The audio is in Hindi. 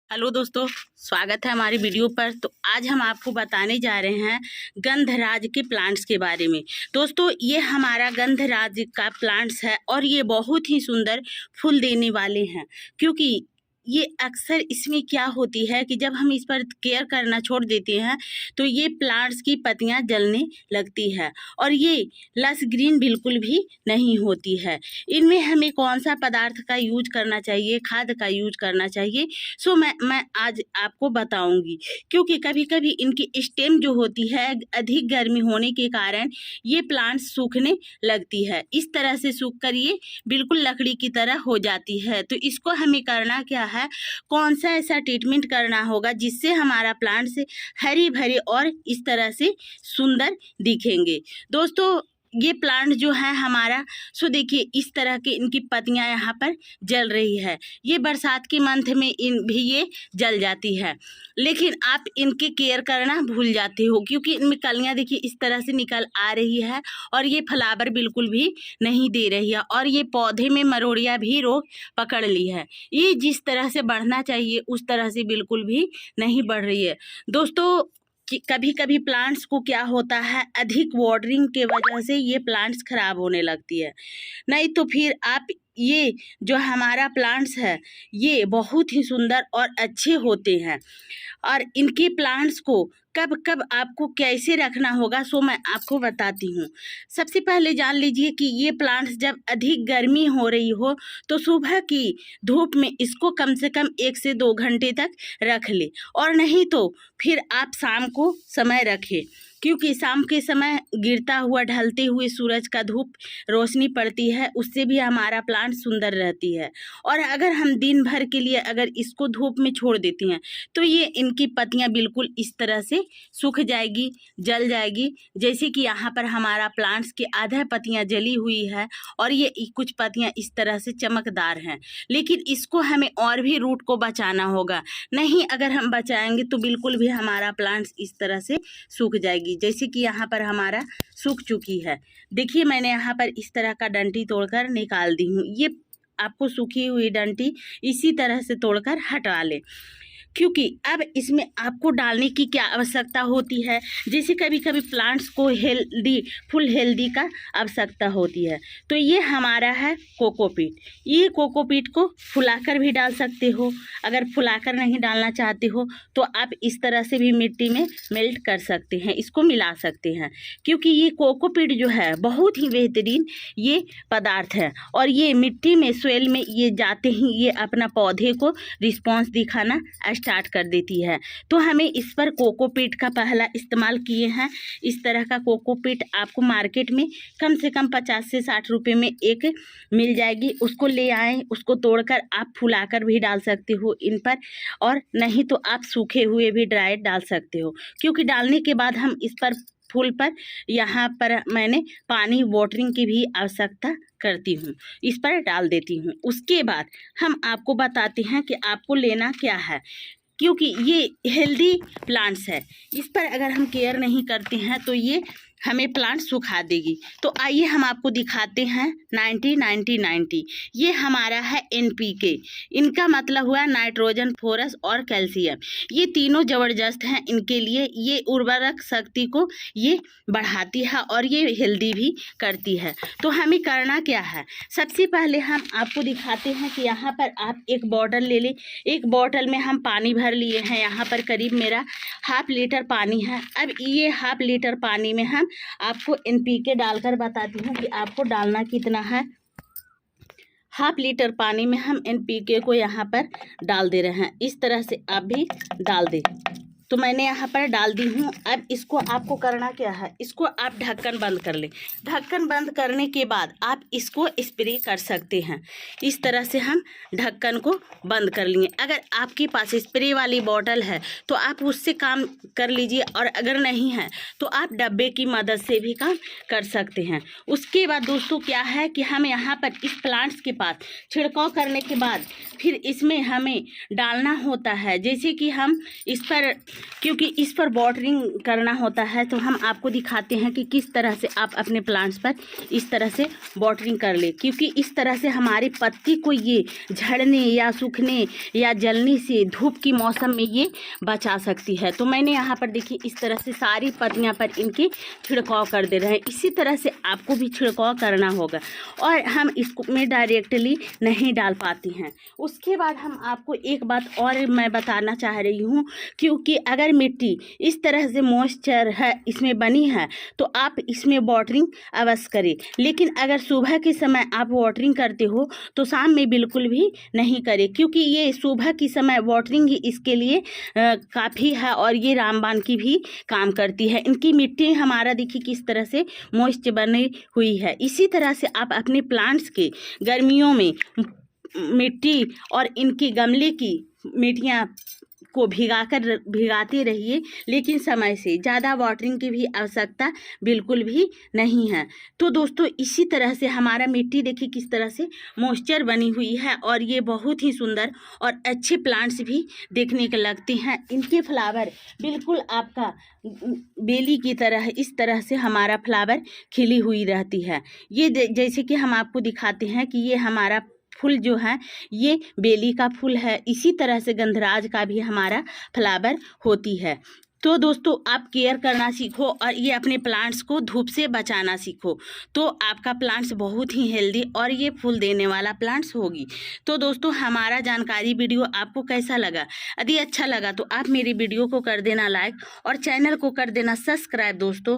हेलो दोस्तों, स्वागत है हमारी वीडियो पर। तो आज हम आपको बताने जा रहे हैं गंधराज के प्लांट्स के बारे में। दोस्तों, ये हमारा गंधराज का प्लांट्स है और ये बहुत ही सुंदर फूल देने वाले हैं, क्योंकि ये अक्सर इसमें क्या होती है कि जब हम इस पर केयर करना छोड़ देते हैं तो ये प्लांट्स की पत्तियां जलने लगती है और ये लस ग्रीन बिल्कुल भी नहीं होती है। इनमें हमें कौन सा पदार्थ का यूज करना चाहिए, खाद का यूज करना चाहिए, सो मैं आज आपको बताऊंगी। क्योंकि कभी कभी इनकी स्टेम जो होती है अधिक गर्मी होने के कारण ये प्लांट्स सूखने लगती है। इस तरह से सूख कर ये बिल्कुल लकड़ी की तरह हो जाती है। तो इसको हमें करना क्या है, कौन सा ऐसा ट्रीटमेंट करना होगा जिससे हमारा प्लांट से हरी भरी और इस तरह से सुंदर दिखेंगे। दोस्तों, ये प्लांट जो है हमारा, सो देखिए इस तरह के इनकी पत्तियां यहाँ पर जल रही है। ये बरसात के मंथ में इन भी ये जल जाती है, लेकिन आप इनके केयर करना भूल जाते हो, क्योंकि इनमें कलियां देखिए इस तरह से निकल आ रही है और ये फ्लावर बिल्कुल भी नहीं दे रही है और ये पौधे में मरोड़िया भी रोग पकड़ ली है। ये जिस तरह से बढ़ना चाहिए उस तरह से बिल्कुल भी नहीं बढ़ रही है। दोस्तों, कि कभी कभी प्लांट्स को क्या होता है, अधिक वाटरिंग के वजह से ये प्लांट्स खराब होने लगती है। नहीं तो फिर आप ये जो हमारा प्लांट्स है ये बहुत ही सुंदर और अच्छे होते हैं। और इनके प्लांट्स को कब कब आपको कैसे रखना होगा सो मैं आपको बताती हूँ। सबसे पहले जान लीजिए कि ये प्लांट्स जब अधिक गर्मी हो रही हो तो सुबह की धूप में इसको कम से कम 1 से 2 घंटे तक रख ले, और नहीं तो फिर आप शाम को समय रखें, क्योंकि शाम के समय गिरता हुआ ढलते हुए सूरज का धूप रोशनी पड़ती है, उससे भी हमारा प्लांट सुंदर रहती है। और अगर हम दिन भर के लिए अगर इसको धूप में छोड़ देते हैं तो ये इनकी पत्तियां बिल्कुल इस तरह से सूख जाएगी, जल जाएगी। जैसे कि यहाँ पर हमारा प्लांट्स के आधा पत्तियां जली हुई है और ये कुछ पत्तियां इस तरह से चमकदार हैं, लेकिन इसको हमें और भी रूट को बचाना होगा। नहीं अगर हम बचाएंगे तो बिल्कुल भी हमारा प्लांट्स इस तरह से सूख जाएगी। जैसे कि यहाँ पर हमारा सूख चुकी है। देखिए मैंने यहाँ पर इस तरह का डंटी तोड़कर निकाल दी हूँ। ये आपको सूखी हुई डंटी इसी तरह से तोड़कर हटा लें, क्योंकि अब इसमें आपको डालने की क्या आवश्यकता होती है। जैसे कभी कभी प्लांट्स को फुल हेल्दी का आवश्यकता होती है, तो ये हमारा है कोकोपीट। ये कोकोपीट को फुलाकर भी डाल सकते हो। अगर फुलाकर नहीं डालना चाहते हो तो आप इस तरह से भी मिट्टी में मेल्ट कर सकते हैं, इसको मिला सकते हैं। क्योंकि ये कोकोपीट जो है बहुत ही बेहतरीन ये पदार्थ है और ये मिट्टी में सोइल में ये जाते ही ये अपना पौधे को रिस्पॉन्स दिखाना स्टार्ट कर देती है। तो हमें इस पर कोकोपीट का पहला इस्तेमाल किए हैं। इस तरह का कोकोपीट आपको मार्केट में कम से कम 50 से 60 रुपये में एक मिल जाएगी। उसको ले आएँ, उसको तोड़कर आप फुलाकर भी डाल सकते हो इन पर, और नहीं तो आप सूखे हुए भी ड्राई डाल सकते हो। क्योंकि डालने के बाद हम इस पर फूल पर यहाँ पर मैंने पानी वाटरिंग की भी आवश्यकता करती हूँ, इस पर डाल देती हूँ। उसके बाद हम आपको बताते हैं कि आपको लेना क्या है, क्योंकि ये हेल्दी प्लांट्स है। इस पर अगर हम केयर नहीं करते हैं तो ये हमें प्लांट सुखा देगी। तो आइए हम आपको दिखाते हैं 90-90-90। ये हमारा है NPK। इनका मतलब हुआ नाइट्रोजन, फॉस्फोरस और कैल्शियम। ये तीनों ज़बरदस्त हैं इनके लिए। ये उर्वरक शक्ति को ये बढ़ाती है और ये हेल्दी भी करती है। तो हमें करना क्या है, सबसे पहले हम आपको दिखाते हैं कि यहाँ पर आप एक बॉटल ले लें। एक बॉटल में हम पानी भर लिए हैं। यहाँ पर करीब मेरा 1/2 लीटर पानी है। अब ये 1/2 लीटर पानी में हम आपको NPK डालकर बताती हूँ कि आपको डालना कितना है। 1/2 लीटर पानी में हम NPK को यहाँ पर डाल दे रहे हैं। इस तरह से आप भी डाल दें। तो मैंने यहाँ पर डाल दी हूँ। अब इसको आपको करना क्या है, इसको आप ढक्कन बंद कर लें। ढक्कन बंद करने के बाद आप इसको स्प्रे कर सकते हैं। इस तरह से हम ढक्कन को बंद कर लिए। अगर आपके पास स्प्रे वाली बॉटल है तो आप उससे काम कर लीजिए, और अगर नहीं है तो आप डब्बे की मदद से भी काम कर सकते हैं। उसके बाद दोस्तों क्या है कि हम यहाँ पर इस प्लांट्स के पास छिड़काव करने के बाद फिर इसमें हमें डालना होता है। जैसे कि हम इस पर क्योंकि इस पर वाटरिंग करना होता है, तो हम आपको दिखाते हैं कि किस तरह से आप अपने प्लांट्स पर इस तरह से वाटरिंग कर ले, क्योंकि इस तरह से हमारी पत्ती को ये झड़ने या सूखने या जलने से धूप की मौसम में ये बचा सकती है। तो मैंने यहाँ पर देखिए इस तरह से सारी पत्तियाँ पर इनके छिड़काव कर दे रहे हैं। इसी तरह से आपको भी छिड़काव करना होगा, और हम इसमें डायरेक्टली नहीं डाल पाती हैं। उसके बाद हम आपको एक बात और मैं बताना चाह रही हूँ, क्योंकि अगर मिट्टी इस तरह से मॉइस्चर है इसमें बनी है तो आप इसमें वाटरिंग अवश्य करें। लेकिन अगर सुबह के समय आप वाटरिंग करते हो तो शाम में बिल्कुल भी नहीं करें, क्योंकि ये सुबह की समय वाटरिंग ही इसके लिए काफ़ी है, और ये रामबाण की भी काम करती है। इनकी मिट्टी हमारा देखिए किस तरह से मॉइस्ट बनी हुई है। इसी तरह से आप अपने प्लांट्स के गर्मियों में मिट्टी और इनकी गमले की मिट्टियाँ को भिगाते रहिए, लेकिन समय से ज़्यादा वाटरिंग की भी आवश्यकता बिल्कुल भी नहीं है। तो दोस्तों इसी तरह से हमारा मिट्टी देखिए किस तरह से मॉइस्चर बनी हुई है, और ये बहुत ही सुंदर और अच्छे प्लांट्स भी देखने के लगते हैं। इनके फ्लावर बिल्कुल आपका बेली की तरह इस तरह से हमारा फ्लावर खिली हुई रहती है। ये जैसे कि हम आपको दिखाते हैं कि ये हमारा फूल जो है ये बेली का फूल है। इसी तरह से गंधराज का भी हमारा फ्लावर होती है। तो दोस्तों आप केयर करना सीखो और ये अपने प्लांट्स को धूप से बचाना सीखो, तो आपका प्लांट्स बहुत ही हेल्दी और ये फूल देने वाला प्लांट्स होगी। तो दोस्तों हमारा जानकारी वीडियो आपको कैसा लगा? यदि अच्छा लगा तो आप मेरी वीडियो को कर देना लाइक और चैनल को कर देना सब्सक्राइब दोस्तों।